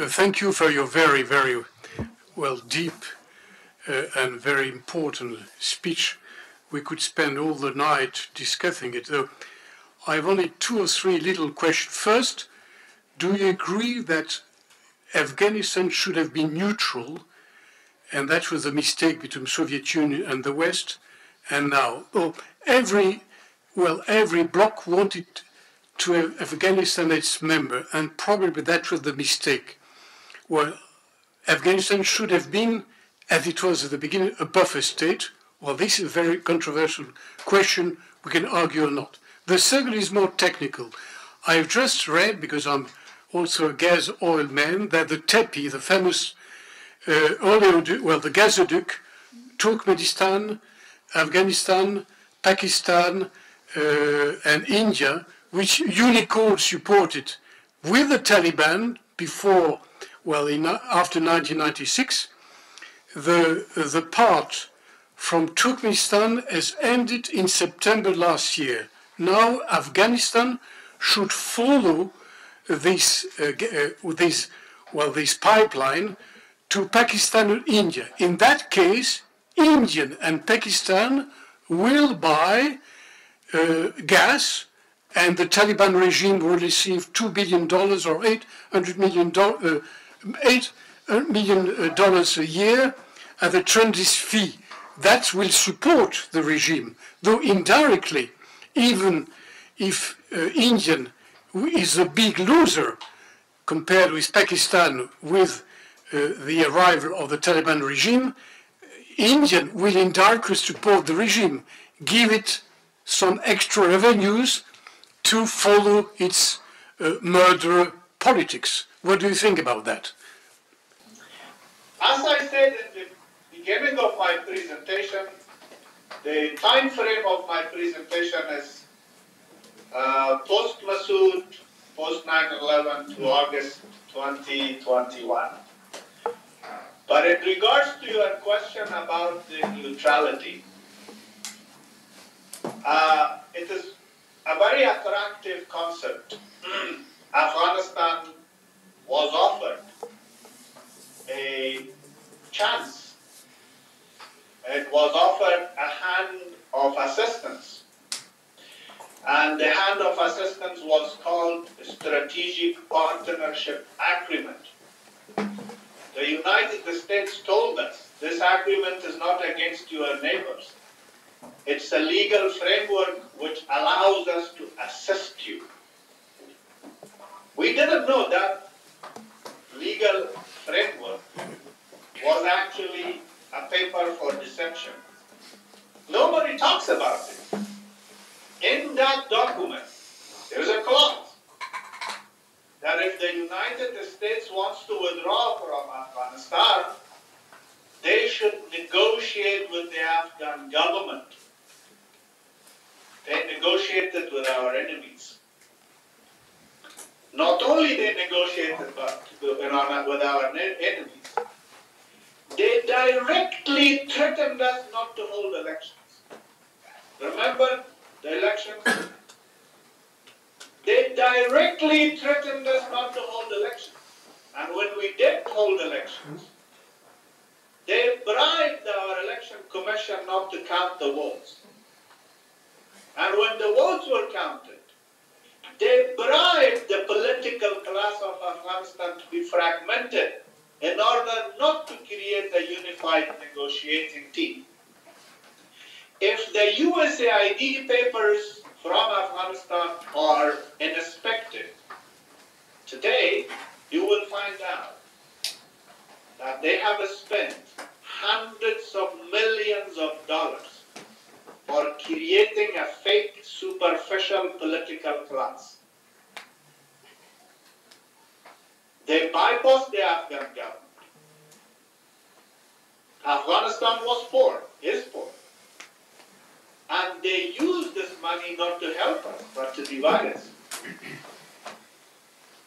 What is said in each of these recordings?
Thank you for your very, very deep and very important speech. We could spend all the night discussing it, though I have only 2 or 3 little questions. First, do you agree that Afghanistan should have been neutral, and that was a mistake between the Soviet Union and the West, and now? Every bloc wanted to have Afghanistan its member, and probably that was the mistake. Well, Afghanistan should have been, as it was at the beginning, a buffer state. Well, this is a very controversial question. We can argue or not. The second is more technical. I have just read, because I'm also a gas oil man, that the TEPI, the famous the gazoduct, Turkmenistan, Afghanistan, Pakistan, and India, which Unicorn supported with the Taliban before, after 1996, the part from Turkmenistan has ended in September last year. Now Afghanistan should follow this pipeline to Pakistan and India. In that case, India and Pakistan will buy gas, and the Taliban regime will receive $2 billion or $800 million a year as a transit fee. That will support the regime, though indirectly, even if India is a big loser compared with Pakistan with the arrival of the Taliban regime, India will indirectly support the regime, give it some extra revenues to follow its murder politics. What do you think about that? As I said in the beginning of my presentation, the time frame of my presentation is post-Massoud, post-9/11 to August 2021. But in regards to your question about the neutrality, it is a very attractive concept. Afghanistan was offered a chance. It was offered a hand of assistance. And the hand of assistance was called Strategic Partnership Agreement. The United States told us this agreement is not against your neighbors. It's a legal framework which allows us to assist you. We didn't know that legal framework was actually a paper for deception. Nobody talks about it. In that document, there's a clause that if the United States wants to withdraw from Afghanistan, they should negotiate with the Afghan government. They negotiated with our enemies. Not only they negotiated with our enemies, they directly threatened us not to hold elections. Remember the elections? They directly threatened us not to hold elections. And when we did hold elections, they bribed our election commission not to count the votes. And when the votes were counted, they bribed the political class of Afghanistan to be fragmented in order not to create a unified negotiating team. If the USAID papers from Afghanistan are inspected, today you will find out that they have spent hundreds of millions of dollars for creating a fake, superficial political class. They bypassed the Afghan government. Afghanistan was poor, is poor. And they used this money not to help us, but to divide us.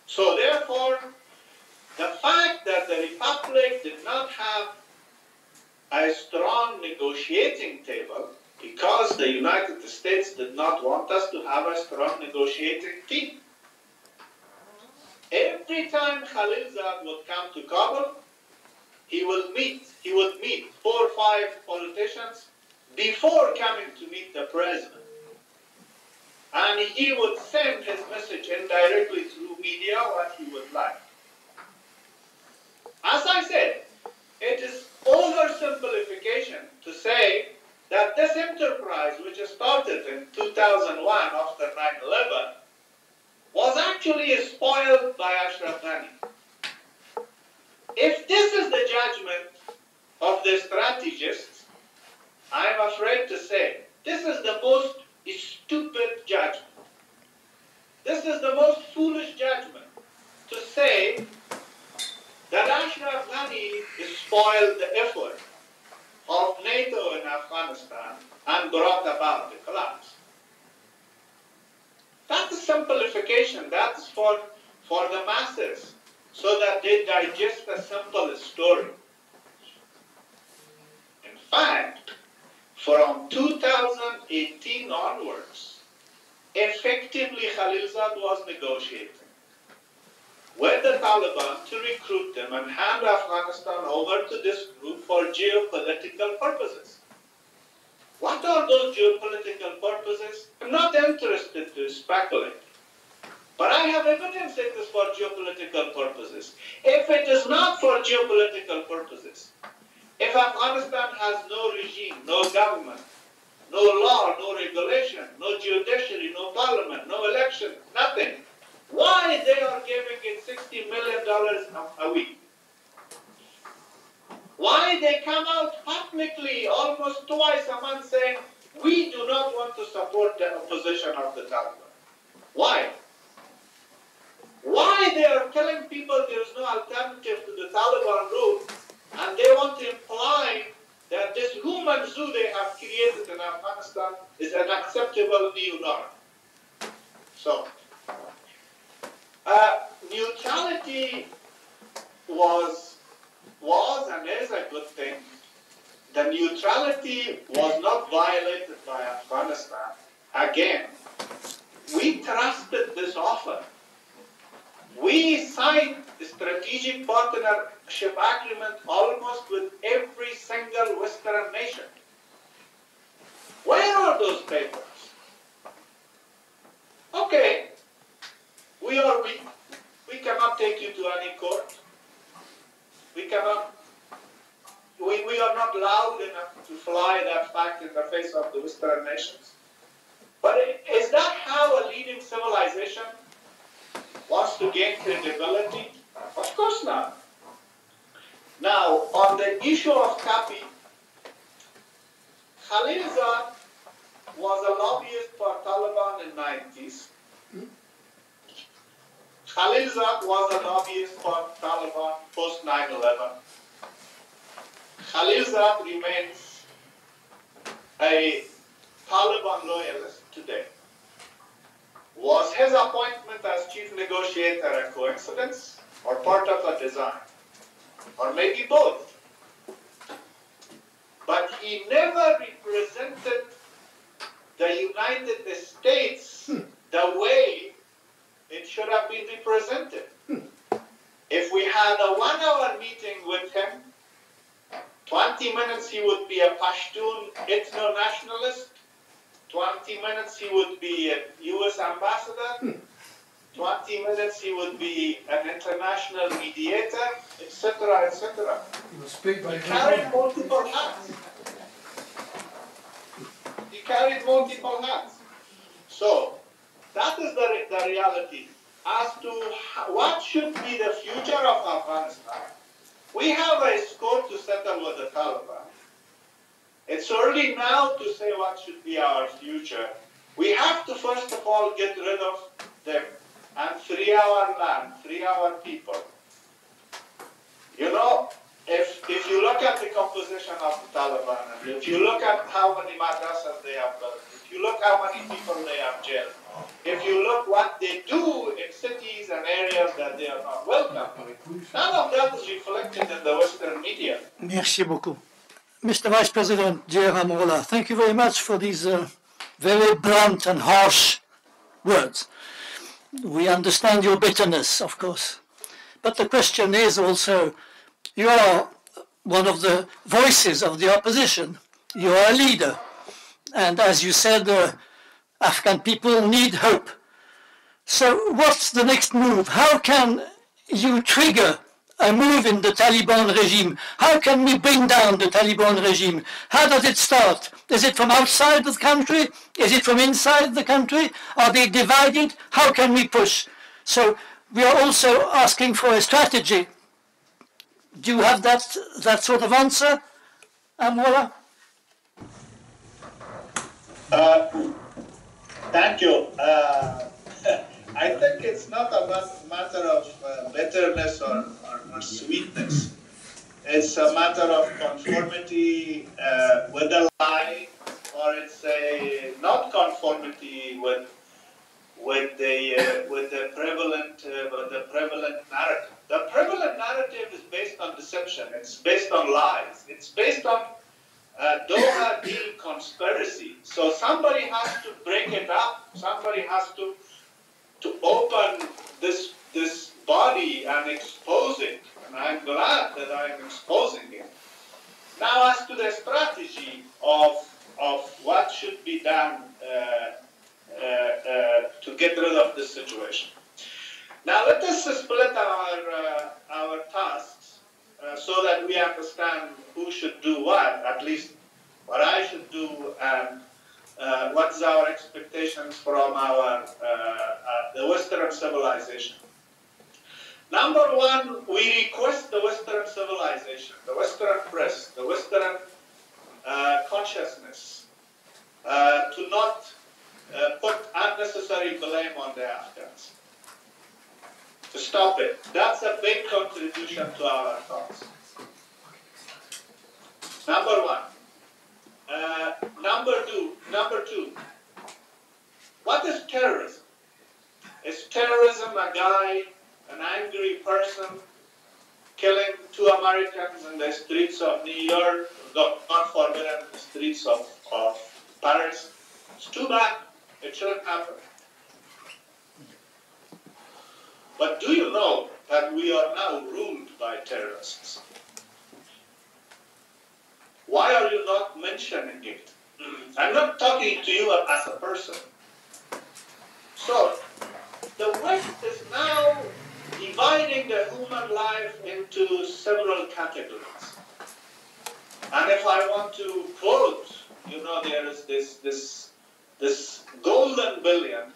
So therefore, the fact that the Republic did not have a strong negotiating table, because the United States did not want us to have a strong negotiating team. If every time Khalilzad would come to Kabul, he would meet 4 or 5 politicians before coming to meet the president. And he would send his message indirectly through media what he would like. As I said, it is oversimplification to say that this enterprise, which started in 2001 after 9/11, was actually spoiled by Ashraf Ghani. If this is the judgment of the strategists, I'm afraid to say this is the most stupid judgment. This is the most foolish judgment to say that Ashraf Ghani spoiled the effort of NATO in Afghanistan and brought about the collapse. That's a simplification. That's for the masses, so that they digest a simple story. In fact, from 2018 onwards, effectively Khalilzad was negotiating with the Taliban to recruit them and hand Afghanistan over to this group for geopolitical purposes. What are those geopolitical purposes? I'm not interested to speculate. But I have evidence it is for geopolitical purposes. If it is not for geopolitical purposes, if Afghanistan has no regime, no government, no law, no regulation, no judiciary, no parliament, no election, nothing, why they are giving it $60 million a week? Why they come out publicly almost twice a month saying, we do not want to support the opposition of the Taliban? Why? Why they are telling people there is no alternative to the Taliban rule, and they want to imply that this human zoo they have created in Afghanistan is an acceptable new norm? So, neutrality was and is a good thing. The neutrality was not violated by Afghanistan. Again, we trusted this offer. We signed the strategic partnership agreement almost with every single Western nation. Where are those papers? Okay, we are weak. We cannot take you to any court. We cannot. We are not loud enough to fly that fact in the face of the Western nations. But is that how a leading civilization wants to gain credibility? Of course not. Now, on the issue of copy, Khalilzad was a lobbyist for Taliban in the 90s. Khalilzad was a lobbyist for Taliban post 9/11. Khalilzad remains a Taliban loyalist today. Was his appointment as chief negotiator a coincidence or part of a design? Or maybe both? But he never represented the United States the way it should have been represented. If we had a 1-hour meeting with him, 20 minutes he would be a Pashtun ethno-nationalist, 20 minutes he would be a U.S. ambassador, 20 minutes he would be an international mediator, etc., etc. He carried multiple hats. He carried multiple hats. So, that is the reality. As to what should be the future of Afghanistan, we have a score to settle with the Taliban. It's early now to say what should be our future. We have to first of all get rid of them and free our land, free our people. You know, if you look at the composition of the Taliban, and if you look at how many madrasas they have built, if you look how many people they have jailed, if you look what they do in cities and areas that they are not welcome, none of that is reflected in the Western media. Merci beaucoup. Mr. Vice President, dear Amrullah, thank you very much for these very blunt and harsh words. We understand your bitterness, of course. But the question is also, you are one of the voices of the opposition. You are a leader. And as you said, Afghan people need hope. So what's the next move? How can you trigger a move in the Taliban regime? How can we bring down the Taliban regime? How does it start? Is it from outside the country? Is it from inside the country? Are they divided? How can we push? So we are also asking for a strategy. Do you have that sort of answer, Amrullah? Thank you. I think it's not a matter of bitterness or sweetness. It's a matter of conformity with the lie, or it's a not conformity with the prevalent narrative. The prevalent narrative is based on deception. It's based on lies. It's based on Doha deal conspiracy. So somebody has to break it up. Somebody has to open this body and expose it. And I'm glad that I'm exposing it. Now, as to the strategy of what should be done to get rid of this situation. Now, let us split our tasks so that we understand who should do what, at least what I should do, and what's our expectations from the Western civilization. Number one, we request the Western civilization, the Western press, the Western consciousness to not put unnecessary blame on the Afghans. To stop it. That's a big contribution to our cause. Number one. Number two. What is terrorism? Is terrorism a guy, an angry person, killing 2 Americans in the streets of New York, God forbid, in the streets of Paris? It's too bad. It shouldn't happen. But do you know that we are now ruled by terrorists? Why are you not mentioning it? I'm not talking to you as a person. So, the West is now dividing the human life into several categories. And if I want to quote, there is this golden billion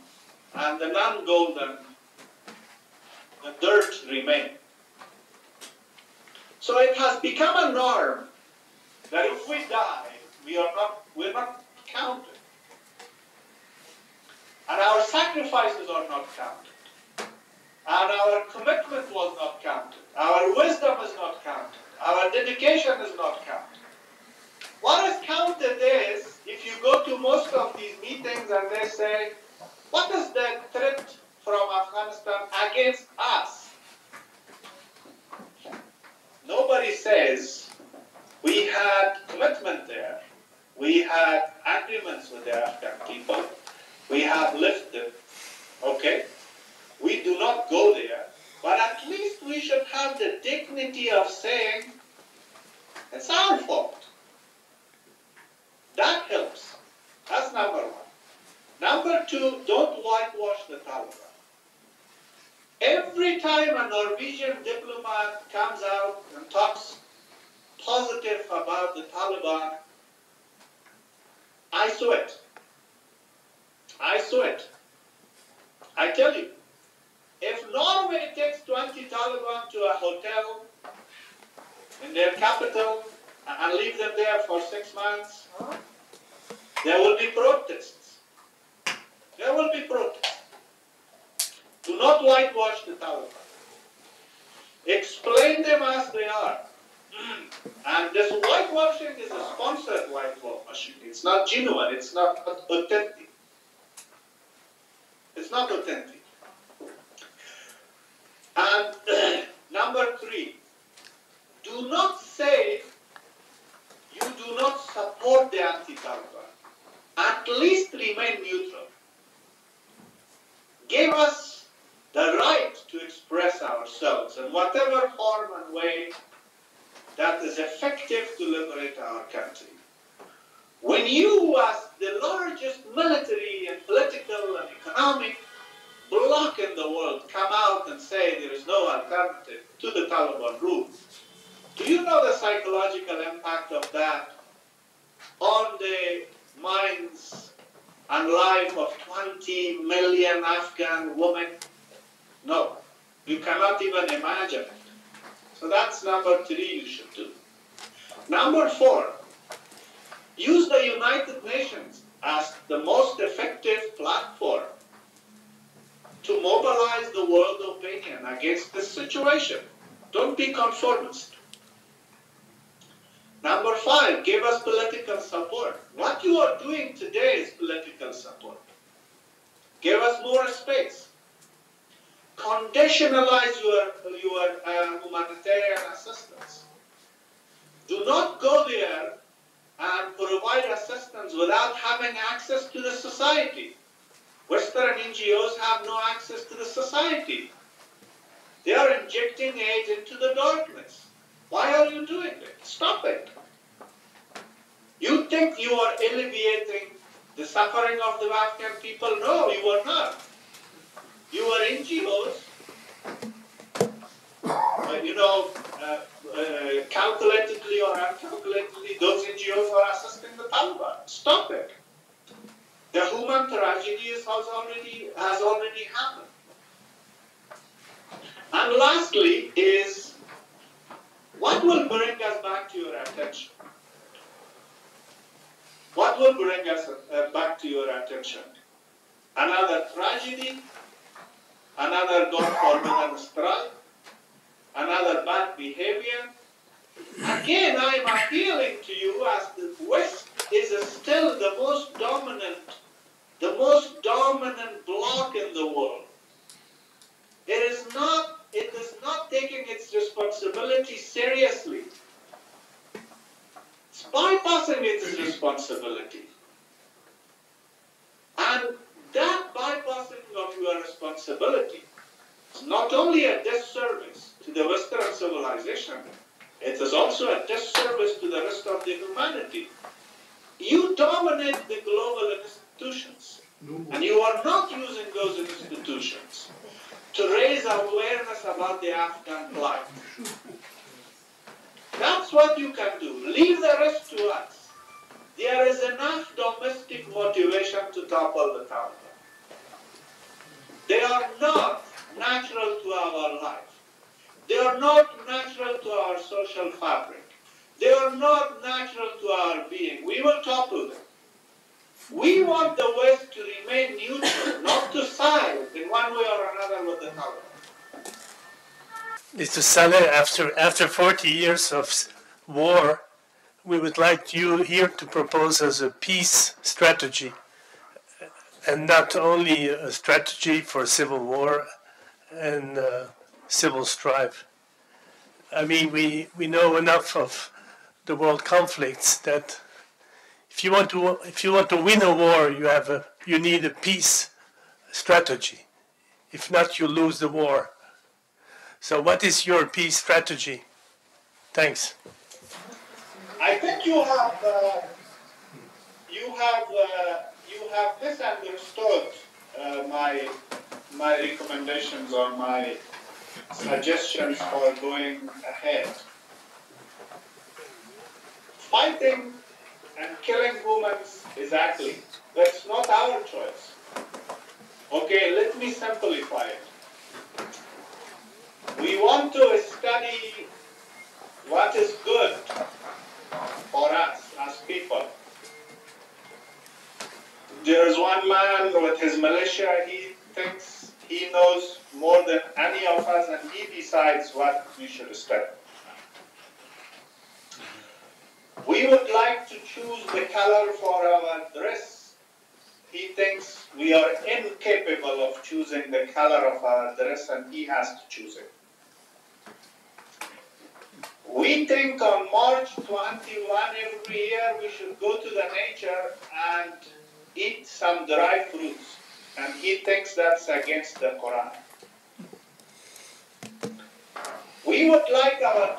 and the non-golden, the dirt remain. So it has become a norm that if we die, we're not counted. And our sacrifices are not counted. And our commitment was not counted. Our wisdom is not counted. Our dedication is not counted. What is counted is, if you go to most of these meetings and they say, what is the threat from Afghanistan against us? Nobody says, we had commitment there. We had agreements with the Afghan people. We have lifted. Okay? We do not go there. But at least we should have the dignity of saying, it's our fault. That helps. That's number one. Number two, don't whitewash the Taliban. Every time a Norwegian diplomat comes out and talks positive about the Taliban, I sweat. I sweat. I tell you, if Norway takes 20 Taliban to a hotel in their capital and leave them there for 6 months, there will be protests. There will be protests. Do not whitewash the Taliban. Explain them as they are. And this whitewashing is a sponsored whitewashing. It's not genuine. It's not authentic. It's not authentic. And number three, do not say you do not support the anti-Taliban. At least remain neutral. Give us the right to express ourselves in whatever form and way that is effective to liberate our country. When you, as the largest military and political and economic bloc in the world, come out and say there is no alternative to the Taliban rule, do you know the psychological impact of that on the minds and life of 20 million Afghan women? No, you cannot even imagine it. So that's number 3 you should do. Number 4, use the United Nations as the most effective platform to mobilize the world opinion against this situation. Don't be conformist. Number 5, give us political support. What you are doing today is political support. Give us more space. Conditionalize your humanitarian assistance. Do not go there and provide assistance without having access to the society. Western NGOs have no access to the society. They are injecting aid into the darkness. Why are you doing it? Stop it. You think you are alleviating the suffering of the Afghan people? No, you are not. You are NGOs, calculatedly or uncalculatedly, those NGOs are assisting the Taliban. Stop it. The human tragedy has already happened. And lastly is, what will bring us back to your attention? What will bring us back to your attention? Another tragedy? Another God forbidden strike? Another bad behavior? Again, I am appealing to you as the West is still the most dominant bloc in the world. It is not taking its responsibility seriously. It's bypassing its responsibility. And that bypassing of your responsibility is not only a disservice to the Western civilization, it is also a disservice to the rest of the humanity. You dominate the global institutions, and you are not using those institutions to raise awareness about the Afghan plight. That's what you can do. Leave the rest to us. There is enough domestic motivation to topple the Taliban. They are not natural to our life. They are not natural to our social fabric. They are not natural to our being. We will topple them. We want the West to remain neutral, not to side in one way or another with the Taliban. Mr. Saleh, after 40 years of war, we would like you here to propose as a peace strategy, and not only a strategy for civil war and civil strife. I mean, we know enough of the world conflicts that if you want to win a war, you need a peace strategy. If not, you lose the war. So, what is your peace strategy? Thanks. I think you have misunderstood my recommendations or my suggestions for going ahead. Fighting and killing humans is ugly. That's not our choice. Okay, let me simplify it. We want to study what is good for us as people. There is one man with his militia, he thinks he knows more than any of us, and he decides what we should study. We would like to choose the color for our dress. He thinks we are incapable of choosing the color of our dress, and he has to choose it. We think on March 21 every year we should go to the nature and eat some dry fruits, and he thinks that's against the Quran. We would like our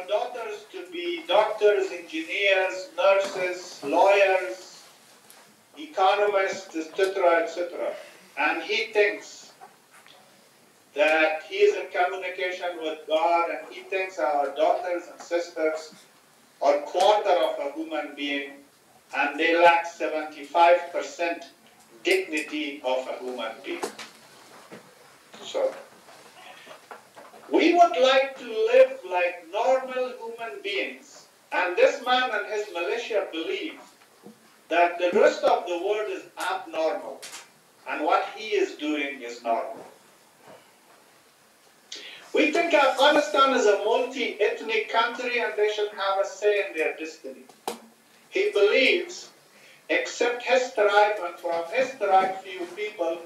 daughters to be doctors, engineers, nurses, lawyers, economists, etc., etc. And he thinks that he is in communication with God, and he thinks our daughters and sisters are quarter of a human being, and they lack 75% dignity of a human being. So, we would like to live like normal human beings, and this man and his militia believe that the rest of the world is abnormal, and what he is doing is normal. We think Afghanistan is a multi-ethnic country and they should have a say in their destiny. He believes, except his tribe and from his tribe few people,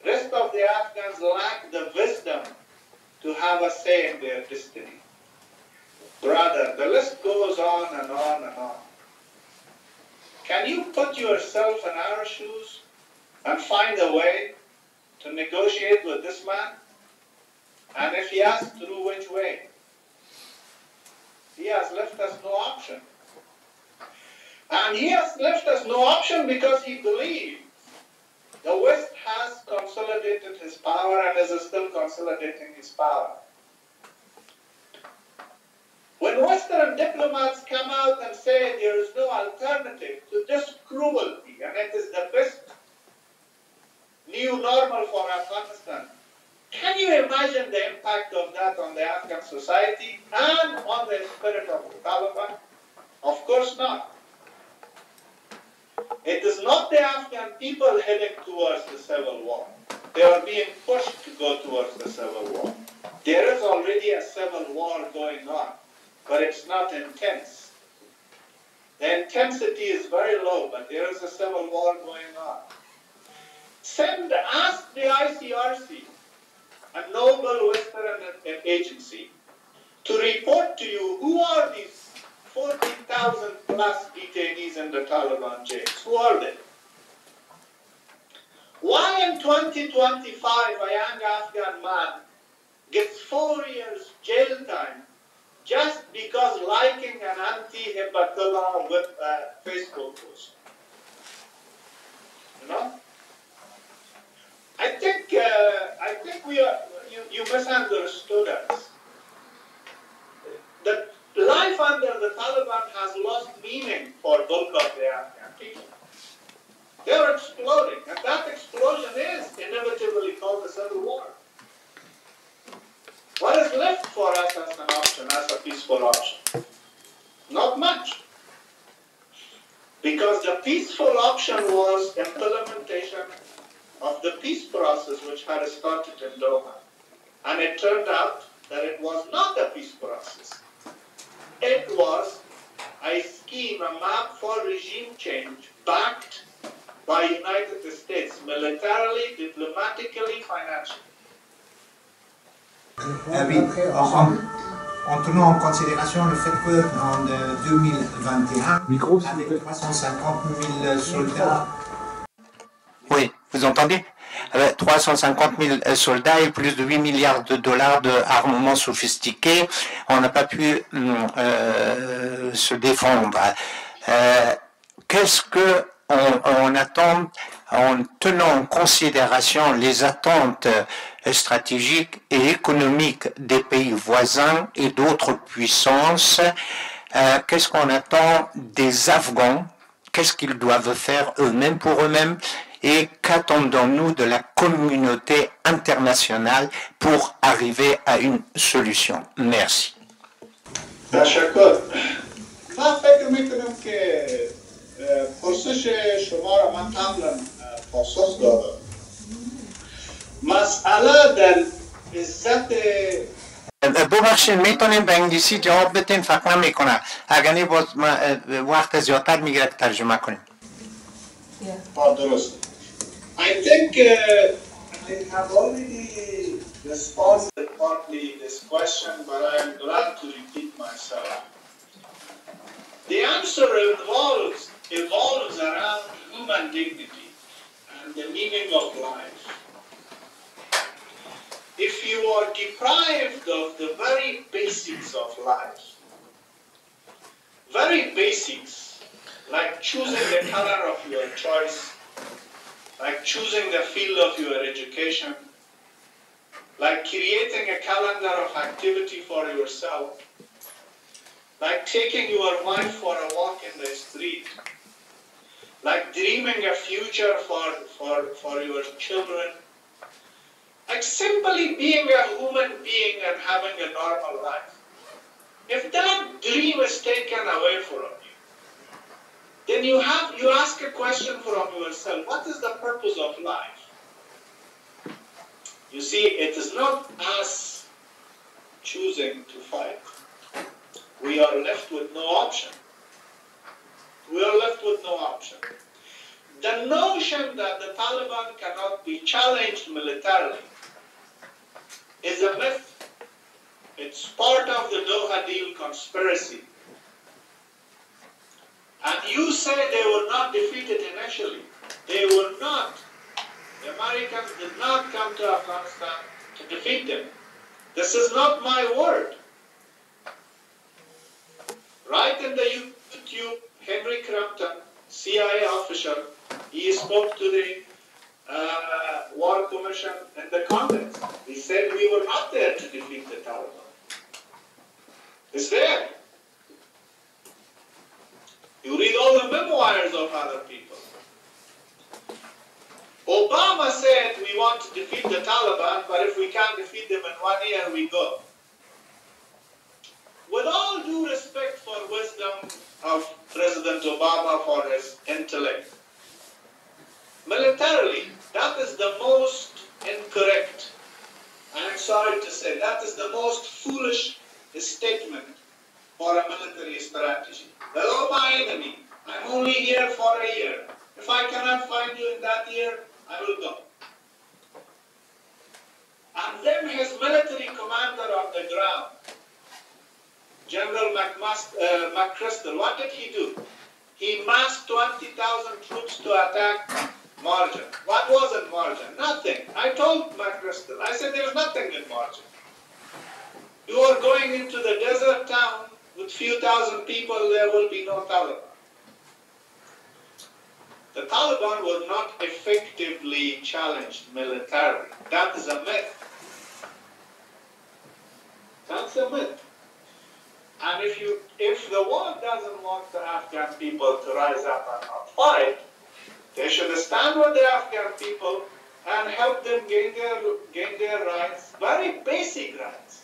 rest of the Afghans lack the wisdom to have a say in their destiny. Brother, the list goes on and on and on. Can you put yourself in our shoes and find a way to negotiate with this man? And if he asks through which way? He has left us no option. And he has left us no option because he believes the West has consolidated his power and is still consolidating his power. When Western diplomats come out and say there is no alternative to this cruelty and it is the best new normal for Afghanistan, can you imagine the impact of that on the Afghan society and on the spirit of the Taliban? Of course not. It is not the Afghan people heading towards the civil war. They are being pushed to go towards the civil war. There is already a civil war going on, but it's not intense. The intensity is very low, but there is a civil war going on. Ask the ICRC, a noble Western agency, to report to you who are these 40,000 plus detainees in the Taliban jails. Who are they? Why in 2025 a young Afghan man gets 4 years jail time just because liking an anti-Hibbatullah Facebook post? You know? I think you misunderstood us. The life under the Taliban has lost meaning for bulk of the Afghan people. They are exploding, and that explosion is inevitably called the civil war. What is left for us as an option, as a peaceful option? Not much. Because the peaceful option was implementation of the peace process which had started in Doha. And it turned out that it was not a peace process. It was a scheme, a map for regime change backed by United States, militarily, diplomatically, financially. Oui, en tenant en considération le fait qu'en 2021, avec 350 000 soldats... Oui, vous entendez? 350 000 soldats et plus de 8 milliards de dollars d'armement sophistiqué, on n'a pas pu se défendre. Qu'est-ce que on attend en tenant en considération les attentes stratégiques et économiques des pays voisins et d'autres puissances? Qu'est-ce qu'on attend des Afghans? Qu'est-ce qu'ils doivent faire eux-mêmes pour eux-mêmes? Et qu'attendons-nous de la communauté internationale pour arriver à une solution? Merci. تشکر. من فکر میکنم که پرسش شما را من قبلا پاسخ دادم. مسئله در عزت ببخشید میتونیم به انگلیسی جواب بدین؟ فکر نمیکنم اگر نه باز وقت زیادتر میگیره که ترجمه کنیم. درست. I think I have already responded partly this question, but I am glad to repeat myself. The answer evolves around human dignity and the meaning of life. If you are deprived of the very aspects of life. Very basics, like choosing the color of your choice, like choosing the field of your education, like creating a calendar of activity for yourself, like taking your wife for a walk in the street, like dreaming a future for your children, like simply being a human being and having a normal life. If that dream is taken away from you, then you ask a question from yourself, what is the purpose of life? You see, it is not us choosing to fight. We are left with no option. We are left with no option. The notion that the Taliban cannot be challenged militarily is a myth. It's part of the Doha deal conspiracy. And you say they were not defeated initially. They were not. The Americans did not come to Afghanistan to defeat them. This is not my word. Right in the YouTube, Henry Crampton, CIA official, he spoke to the War Commission in the Congress. He said we were not there to defeat the Taliban. It's there. You read all the memoirs of other people. Obama said we want to defeat the Taliban, but if we can't defeat them in 1 year, we go. With all due respect for wisdom of President Obama, for his intellect, militarily, that is the most incorrect, and I'm sorry to say, that is the most foolish statement for a military strategy. Hello, my enemy, I'm only here for a year. If I cannot find you in that year, I will go. And then his military commander on the ground, General McChrystal, what did he do? He massed 20,000 troops to attack Marjan. What was in Marjan? Nothing. I told McChrystal, I said there's nothing in Marjan. You are going into the desert town with few thousand people, there will be no Taliban. The Taliban were not effectively challenged militarily. That is a myth. That's a myth. And if the world doesn't want the Afghan people to rise up and not fight, they should stand with the Afghan people and help them gain their rights, very basic rights,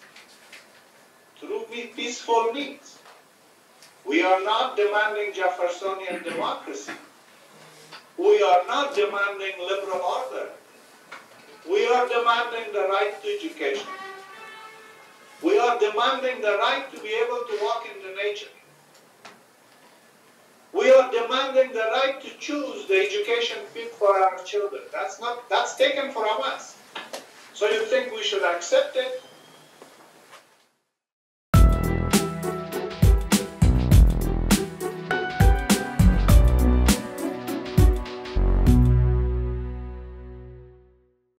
through peaceful means. We are not demanding Jeffersonian democracy. We are not demanding liberal order. We are demanding the right to education. We are demanding the right to be able to walk in the nature. We are demanding the right to choose the education fit for our children. That's taken from us. So you think we should accept